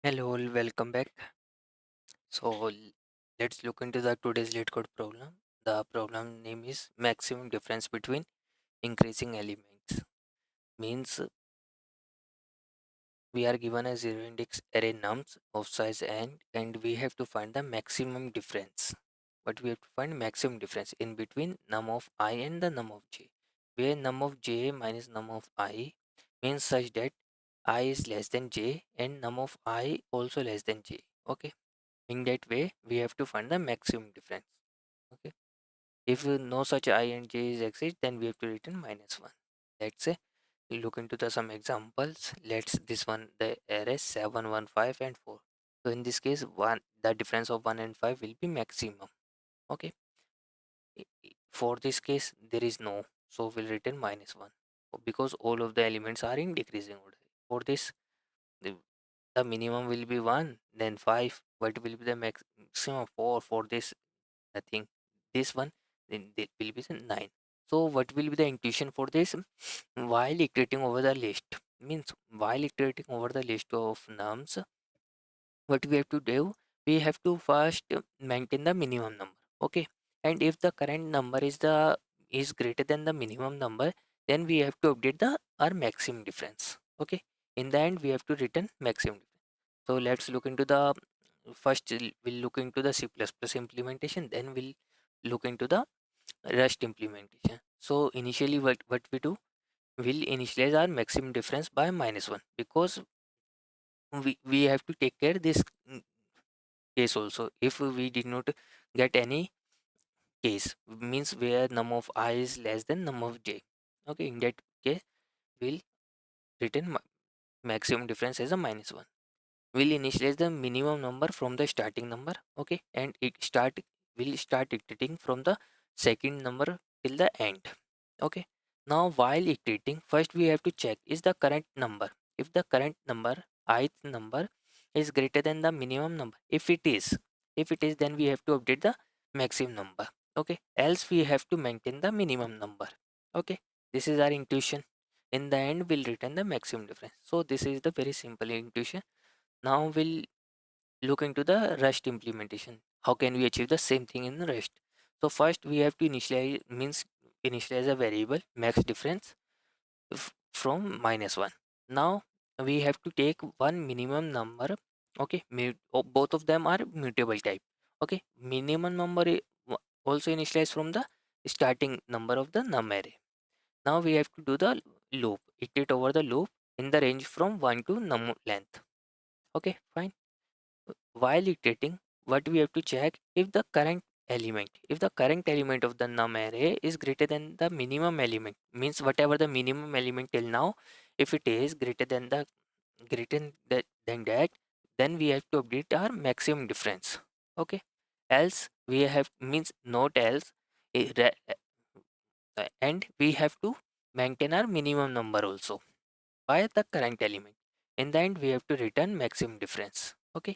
Hello, all, welcome back. Let's look into the today's lead code problem. The problem name is maximum difference between increasing elements. Means we are given a zero index array nums of size n and we have to find the maximum difference. But we have to find maximum difference in between num of I and the num of j. Where num of j minus num of I means such that I is less than j and num of I also less than j. Okay. In that way we have to find the maximum difference. Okay, if no such I and j is exist, then we have to return -1. Let's say look into the some examples. Let's this one the array 7 1 5 and 4. So in this case one the difference of 1 and 5 will be maximum. Okay, for this case there is no, so we'll return -1 because all of the elements are in decreasing order. For this the, the minimum will be 1, then 5. What will be the maximum? 4. For this nothing, this one, then it will be the 9. So what will be the intuition for this? While iterating over the list, means while iterating over the list of nums, what we have to do, we have to first maintain the minimum number. Okay, and if the current number is greater than the minimum number, then we have to update the our maximum difference. Okay, in the end we have to return maximum difference. So let's look into the first we'll look into the C++ implementation, then we'll look into the Rust implementation. So initially what we do, we'll initialize our maximum difference by -1 because we have to take care this case also. If we did not get any case, means where num of I is less than num of j. Okay, in that case we'll return maximum difference as a -1. We'll initialize the minimum number from the starting number. Okay, and it will start iterating from the second number till the end. Okay, now while iterating, first we have to check is the current number, if the current number ith number is greater than the minimum number. If it is then we have to update the maximum number. Okay, else we have to maintain the minimum number. Okay, this is our intuition. In the end we'll return the maximum difference. So this is the very simple intuition. Now we'll look into the Rust implementation. How can we achieve the same thing in Rust? So first we have to initialize a variable max difference from -1. Now we have to take one minimum number. Okay, both of them are mutable type. Okay, minimum number also initialized from the starting number of the num array. Now we have to do the loop, iterate over the loop in the range from 1 to num length. Okay, fine. While iterating, what we have to check, if the current element of the num array is greater than the minimum element, means whatever the minimum element till now, if it is than that, then we have to update our maximum difference. Okay, else we have, means not else, and we have to maintain our minimum number also by the current element. In the end we have to return maximum difference. Okay,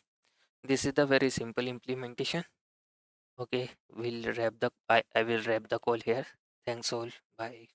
this is the very simple implementation. Okay, I will wrap the call here. Thanks all. Bye.